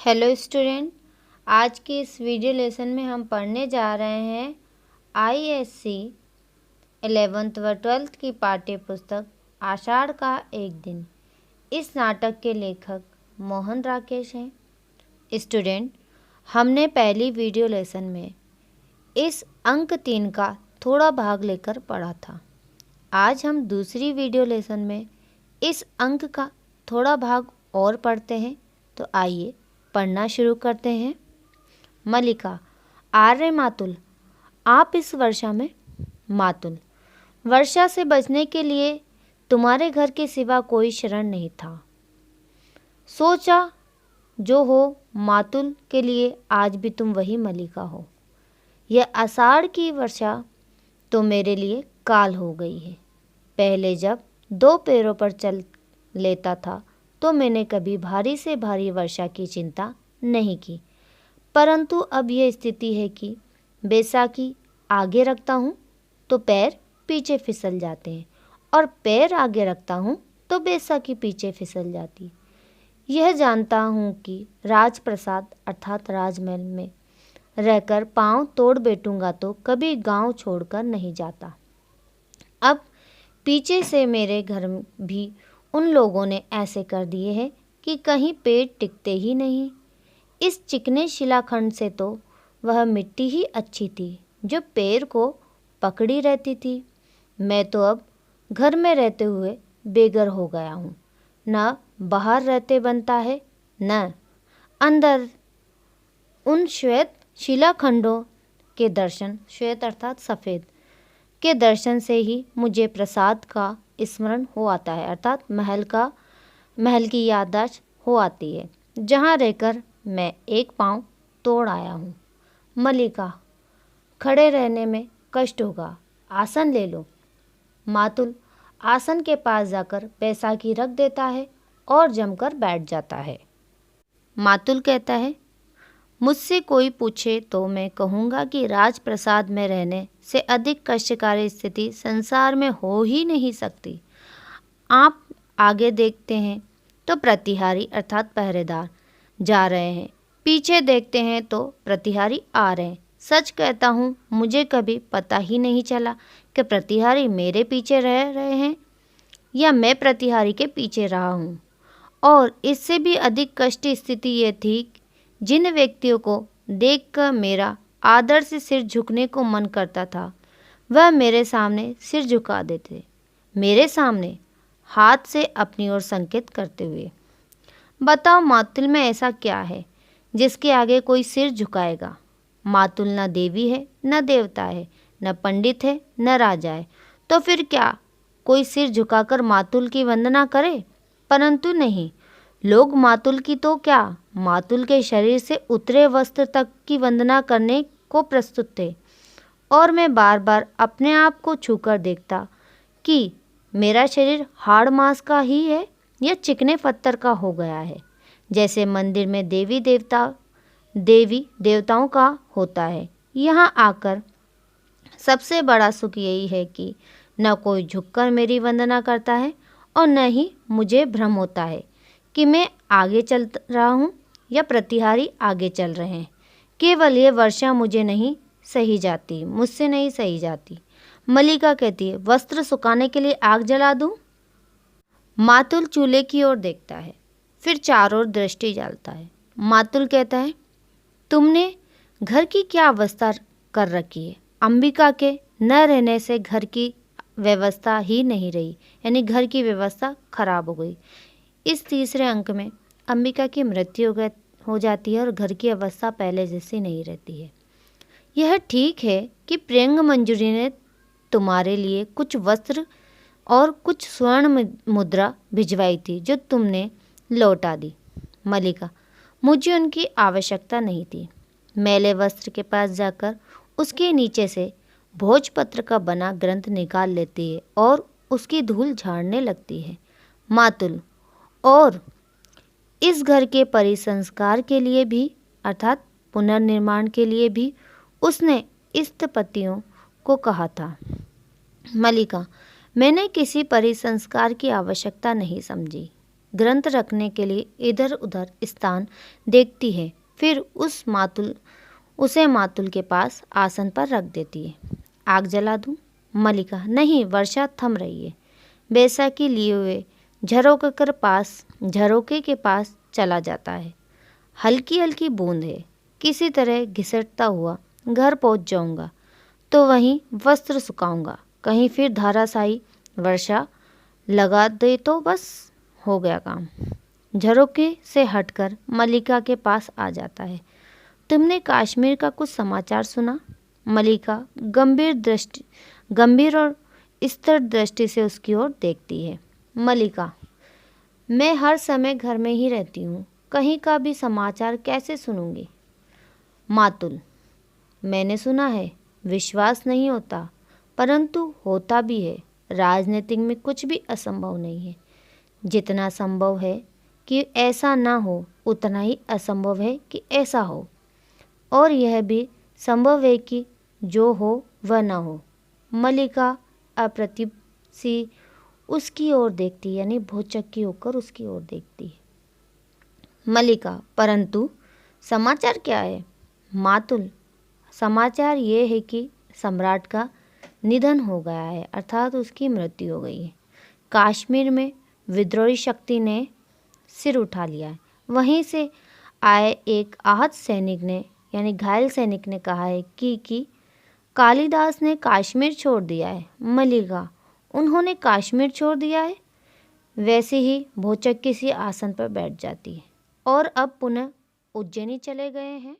Hello student, आज के इस वीडियो लेसन में हम पढ़ने जा रहे हैं आईएससी 11th व 12th की पाठ्य पुस्तक आषाढ़ का एक दिन। इस नाटक के लेखक मोहन राकेश हैं। स्टूडेंट, हमने पहली वीडियो लेसन में इस अंक 3 का थोड़ा भाग लेकर पढ़ा था। आज हम दूसरी वीडियो लेसन में इस अंक का थोड़ा भाग और पढ़ते हैं। तो आइए पढ़ना शुरू करते हैं। मलिका, आर्य मातुल, आप इस वर्षा में। मातुल, वर्षा से बचने के लिए तुम्हारे घर के सिवा कोई शरण नहीं था। सोचा जो हो मातुल के लिए आज भी तुम वही मलिका हो। यह आषाढ़ की वर्षा तो मेरे लिए काल हो गई है। पहले जब 2 पैरों पर चल लेता था तो मैंने कभी भारी से भारी वर्षा की चिंता नहीं की, परंतु अब यह स्थिति है कि बैसाखी आगे रखता हूँ तो पैर पीछे फिसल जाते हैं और पैर आगे रखता हूँ तो बैसाखी पीछे फिसल जाती। यह जानता हूँ कि राजप्रसाद अर्थात राजमहल में रहकर पाँव तोड़ बैठूंगा तो कभी गांव छोड़कर नहीं जाता। अब पीछे से मेरे घर भी उन लोगों ने ऐसे कर दिए हैं कि कहीं पेट टिकते ही नहीं। इस चिकने शिलाखंड से तो वह मिट्टी ही अच्छी थी जो पैर को पकड़ी रहती थी। मैं तो अब घर में रहते हुए बेघर हो गया हूँ। न बाहर रहते बनता है न अंदर। उन श्वेत शिलाखंडों के दर्शन, श्वेत अर्थात सफ़ेद, के दर्शन से ही मुझे प्रसाद का स्मरण हो आता है, अर्थात महल की याददाश्त हो आती है जहाँ रहकर मैं एक पाँव तोड़ आया हूँ। मलिका, खड़े रहने में कष्ट होगा, आसन ले लो। मातुल आसन के पास जाकर बैसाखी रख देता है और जमकर बैठ जाता है। मातुल कहता है, मुझसे कोई पूछे तो मैं कहूँगा कि राजप्रसाद में रहने से अधिक कष्टकारी स्थिति संसार में हो ही नहीं सकती। आप आगे देखते हैं तो प्रतिहारी अर्थात पहरेदार जा रहे हैं, पीछे देखते हैं तो प्रतिहारी आ रहे हैं। सच कहता हूँ, मुझे कभी पता ही नहीं चला कि प्रतिहारी मेरे पीछे रह रहे हैं या मैं प्रतिहारी के पीछे रहा हूँ। और इससे भी अधिक कष्ट स्थिति ये थी, जिन व्यक्तियों को देखकर मेरा आदर से सिर झुकने को मन करता था वह मेरे सामने सिर झुका देते, मेरे सामने हाथ से अपनी ओर संकेत करते हुए। बताओ मातुल में ऐसा क्या है जिसके आगे कोई सिर झुकाएगा? मातुल न देवी है न देवता है, न पंडित है न राजा है, तो फिर क्या कोई सिर झुकाकर मातुल की वंदना करे? परंतु नहीं, लोग मातुल की तो क्या, मातुल के शरीर से उतरे वस्त्र तक की वंदना करने को प्रस्तुत थे। और मैं बार बार अपने आप को छूकर देखता कि मेरा शरीर हाड़ मांस का ही है या चिकने पत्थर का हो गया है, जैसे मंदिर में देवी देवताओं का होता है। यहाँ आकर सबसे बड़ा सुख यही है कि न कोई झुककर मेरी वंदना करता है और न ही मुझे भ्रम होता है कि मैं आगे चल रहा हूँ या प्रतिहारी आगे चल रहे हैं। केवल ये वर्षा मुझसे नहीं सही जाती। मलिका कहती है, वस्त्र सुखाने के लिए आग जला दूं? मातुल चूल्हे की ओर देखता है, फिर चारों ओर दृष्टि डालता है। मातुल कहता है, तुमने घर की क्या अवस्था कर रखी है? अंबिका के न रहने से घर की व्यवस्था ही नहीं रही, यानी घर की व्यवस्था खराब हो गई। इस तीसरे अंक में अंबिका की मृत्यु हो जाती है और घर की अवस्था पहले जैसी नहीं रहती है। यह ठीक है कि प्रियंग मंजूरी ने तुम्हारे लिए कुछ वस्त्र और कुछ स्वर्ण मुद्रा भिजवाई थी जो तुमने लौटा दी। मलिका, मुझे उनकी आवश्यकता नहीं थी। मैले वस्त्र के पास जाकर उसके नीचे से भोजपत्र का बना ग्रंथ निकाल लेती है और उसकी धूल झाड़ने लगती है। मातुल, और इस घर के परिसंस्कार के लिए भी अर्थात पुनर्निर्माण के लिए भी उसने स्थपतियों को कहा था। मलिका, मैंने किसी परिसंस्कार की आवश्यकता नहीं समझी। ग्रंथ रखने के लिए इधर उधर स्थान देखती है, फिर उसे मातुल के पास आसन पर रख देती है। आग जला दूं? मलिका, नहीं। वर्षा थम रही है। बैसाखी लिए हुए झरोके के पास चला जाता है। हल्की हल्की बूंद है। किसी तरह घिसटता हुआ घर पहुंच जाऊंगा तो वहीं वस्त्र सुखाऊंगा। कहीं फिर धाराशायी वर्षा लगा दे तो बस हो गया काम। झरोके से हटकर मलिका के पास आ जाता है। तुमने कश्मीर का कुछ समाचार सुना? मलिका गंभीर और स्थिर दृष्टि से उसकी ओर देखती है। मलिका, मैं हर समय घर में ही रहती हूँ, कहीं का भी समाचार कैसे सुनूंगी? मातुल, मैंने सुना है, विश्वास नहीं होता, परंतु होता भी है। राजनीतिक में कुछ भी असंभव नहीं है। जितना संभव है कि ऐसा ना हो, उतना ही असंभव है कि ऐसा हो। और यह भी संभव है कि जो हो वह ना हो। मलिका अप्रतिभ सी उसकी ओर देखती, यानी भौचक्की होकर उसकी ओर देखती है। मलिका, परंतु समाचार क्या है? मातुल, समाचार ये है कि सम्राट का निधन हो गया है, अर्थात उसकी मृत्यु हो गई है। कश्मीर में विद्रोही शक्ति ने सिर उठा लिया है। वहीं से आए एक आहत सैनिक ने, यानी घायल सैनिक ने कहा है कि कालिदास ने कश्मीर छोड़ दिया है। मलिका, उन्होंने कश्मीर छोड़ दिया है? वैसे ही भौचक्की सी आसन पर बैठ जाती है। और अब पुनः उज्जैनी चले गए हैं।